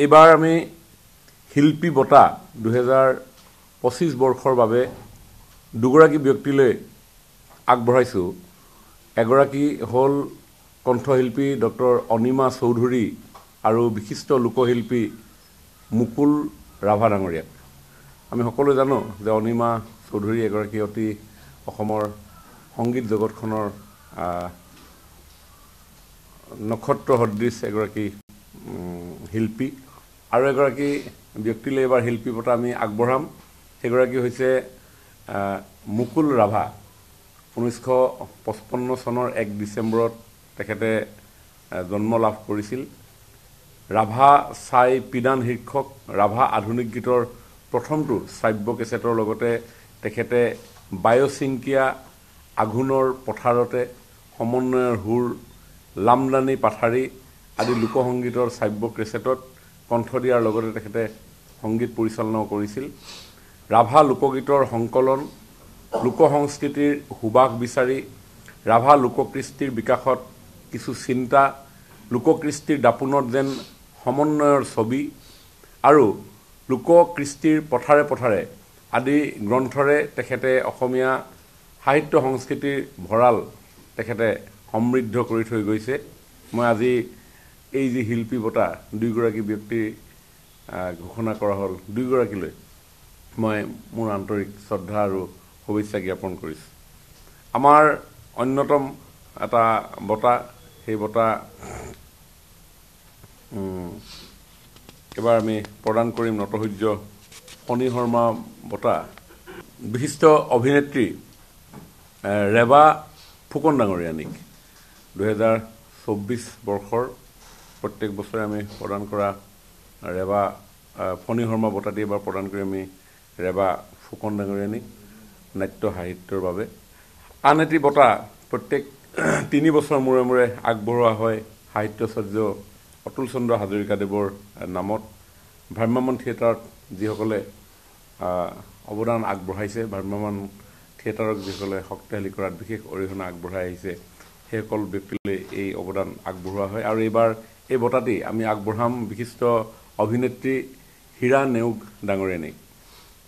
এইবাৰ আমি শিল্পী বঁটা 2025 বৰ্ষৰ বাবে দুগৰাকী ব্যক্তিলৈ আগবঢ়াইছো। এগৰাকী হ'ল কণ্ঠশিল্পী ডক্টৰ অনিমা চৌধুৰী আৰু বিশিষ্ট লোকশিল্পী মুকুল ৰাভা ডাঙৰীয়াক। আমি সকলোৱে জানো যে অনিমা চৌধুৰী এগৰাকী অতি অসমৰ সংগীত জগতখনৰ নক্ষত্ৰ সদৃশ এগৰাকী শিল্পী আৰু এগৰাকী ব্যক্তিলৈ এবাৰ শিল্পী বঁটা আমি আগবঢ়াম। সেইগৰাকী হৈছে মুকুল ৰাভা। 1955 চনৰ 1 ডিচেম্বৰত তেখেতে জন্ম লাভ কৰিছিল। ৰাভা চাই পিদান শীৰ্ষক ৰাভা আধুনিক গীতৰ প্ৰথমটো শ্ৰাব্য কেছেটৰ লগতে তেখেতে বায়চিংকিয়া আঘোণৰ পথাৰতে সমন্বয়ৰ হুৰ লামদানি পাথাৰী আদি লোকসংগীতৰ শ্ৰাব্য কেছেটত কণ্ঠ দিয়াৰ লগতে তেখেতে সংগীত পৰিচালনাও কৰিছিল। ৰাভা লোকগীতৰ সংকলন, লোকসংস্কৃতিৰ সুবাস বিচাৰি ৰাভা লোককৃষ্টিৰ বিকাশত কিছু চিন্তা, লোককৃষ্টিৰ দাপোণত যেন সমন্বয়ৰ ছবি আৰু লোককৃষ্টিৰ পথাৰে পথাৰে আদি গ্ৰন্থৰে তেখেতে অসমীয়া সাহিত্য সংস্কৃতিৰ ভঁৰাল তেখেতে সমৃদ্ধ কৰি থৈ গৈছে। মই আজি এই যি শিল্পী বঁটা দুইগৰাকী ব্যক্তি ঘোষণা কৰা হ'ল, দুইগৰাকীলৈ মই মোৰ আন্তৰিক শ্ৰদ্ধা আৰু শুভেচ্ছা জ্ঞাপন কৰিছোঁ। আমাৰ অন্যতম এটা বঁটা, সেই বঁটা এবাৰ আমি প্ৰদান কৰিম নটসূৰ্য ফণী শৰ্মা বঁটা বিশিষ্ট অভিনেত্ৰী ৰেবা ফুকন ডাঙৰীয়ানীক। 2024 বৰ্ষৰ প্ৰত্যেক বছৰে আমি প্ৰদান কৰা ৰেবা ফণী শৰ্মা বঁটাটি এবাৰ প্ৰদান কৰি আমি ৰেবা ফুকন ডাঙৰীয়ানীক নাট্য সাহিত্যৰ বাবে। আন এটি বঁটা প্ৰত্যেক 3 বছৰ মূৰে মূৰে আগবঢ়োৱা হয় সাহিত্যাচাৰ্য অতুল চন্দ্ৰ হাজৰিকাদেৱৰ নামত। ভ্ৰাম্যমাণ থিয়েটাৰত যিসকলে অৱদান আগবঢ়াইছে, ভ্ৰাম্যমাণ থিয়েটাৰক যিসকলে শক্তিশালী কৰাত বিশেষ অৰিহণা আগবঢ়াই আহিছে, সেইসকল ব্যক্তিলৈ এই অৱদান আগবঢ়োৱা হয়। আৰু এইবাৰ এই বঁটাটি আমি আগবঢ়াম বিশিষ্ট অভিনেত্ৰী হীৰা নেওগ ডাঙৰীয়ানীক।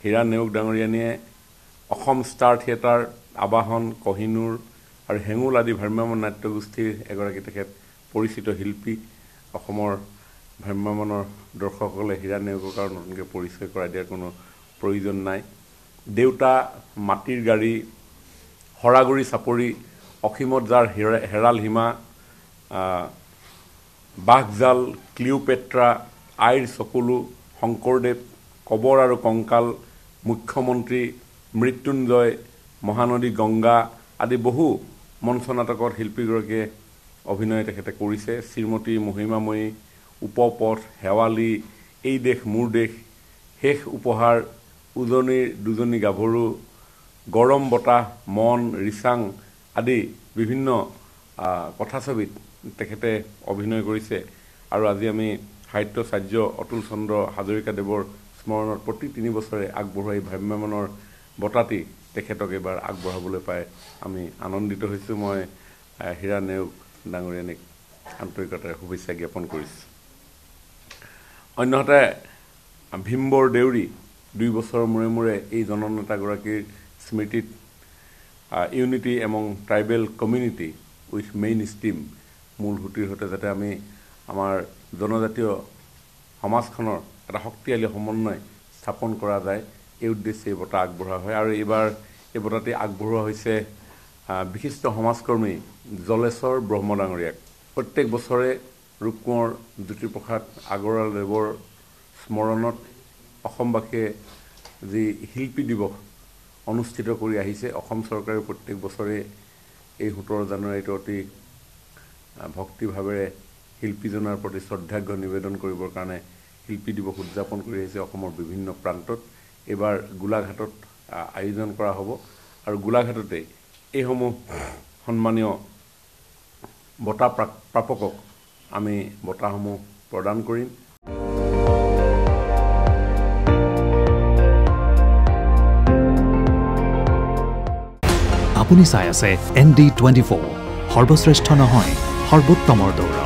হীৰা নেওগ ডাঙৰীয়ানীয়ে অসম ষ্টাৰ থিয়েটাৰ, আবাহন, কহিনুৰ আৰু হেঙুল আদি ভ্ৰাম্যমাণ নাট্যগোষ্ঠীৰ এগৰাকী তেখেত পৰিচিত শিল্পী। অসমৰ ভ্ৰাম্যমাণৰ দৰ্শকসকলে হীৰা নেওগক আৰু নতুনকৈ পৰিচয় কৰাই দিয়াৰ কোনো প্ৰয়োজন নাই। দেউতা, মাটিৰ গাড়ী, হৰাগুৰি চাপৰি, অসীমত যাৰ হেৰাল সীমা, বাঘজাল, ক্লিওপেট্ৰা, আইৰ চকুলো, শংকৰদেৱ, কবৰ আৰু কংকাল, মুখ্যমন্ত্ৰী, মৃত্যুঞ্জয়, মহানদী গংগা আদি বহু মঞ্চ নাটকত শিল্পীগৰাকীয়ে অভিনয় তেখেতে কৰিছে। শ্ৰীমতী মহিমাময়ী, উপপথ, শেৱালি, এই দেশ মোৰ দেশ, শেষ উপহাৰ, উজনিৰ দুজনী গাভৰু, গৰম বতাহ, মন, ৰিচাং আদি বিভিন্ন কথাছবিত তেখেতে অভিনয় কৰিছে। আৰু আজি আমি সাহিত্যাচাৰ্য অতুল চন্দ্ৰ হাজৰিকাদেৱৰ স্মৰণত প্ৰতি 3 বছৰে আগবঢ়োৱা এই ভ্ৰাম্যমাণৰ বঁটাটি তেখেতক এইবাৰ আগবঢ়াবলৈ পাই আমি আনন্দিত হৈছোঁ। মই হীৰা নেওগ ডাঙৰীয়ানীক আন্তৰিকতাৰে শুভেচ্ছা জ্ঞাপন কৰিছোঁ। অন্যহাতে ভীমবৰ দেউৰী 2 বছৰৰ মূৰে মূৰে এই জননেতাগৰাকীৰ স্মৃতিত unity among tribal community with main stream মূল সুঁতিৰ সৈতে যাতে আমি আমাৰ জনজাতীয় সমাজখনৰ এটা শক্তিশালী সমন্বয় স্থাপন কৰা যায়, এই উদ্দেশ্যে এই বঁটা আগবঢ়োৱা হয়। আৰু এইবাৰ এই বঁটাটি আগবঢ়োৱা হৈছে বিশিষ্ট সমাজকৰ্মী জলেশ্বৰ ব্ৰহ্ম ডাঙৰীয়াক। প্ৰত্যেক বছৰে ৰূপকোঁৱৰ জ্যোতিপ্ৰসাদ আগৰৱালাদেৱৰ স্মৰণত অসমবাসীয়ে যি শিল্পী দিৱস অনুষ্ঠিত কৰি আহিছে, অসম চৰকাৰে প্ৰত্যেক বছৰে এই 17 জানুৱাৰীটো অতি ভক্তিভাৱেৰে শিল্পীজনৰ প্ৰতি শ্ৰদ্ধাৰ্ঘ্য নিবেদন কৰিবৰ কাৰণে শিল্পী দিৱস উদযাপন কৰি আহিছে অসমৰ বিভিন্ন প্ৰান্তত। এইবাৰ গোলাঘাটত আয়োজন কৰা হ'ব আৰু গোলাঘাটতে এইসমূহ সন্মানীয় বঁটা প্ৰাপকক আমি বঁটাসমূহ প্ৰদান কৰিম। আপুনি চাই আছে ND24, সৰ্বশ্ৰেষ্ঠ নহয় সৰ্বোত্তমৰ দৌৰ।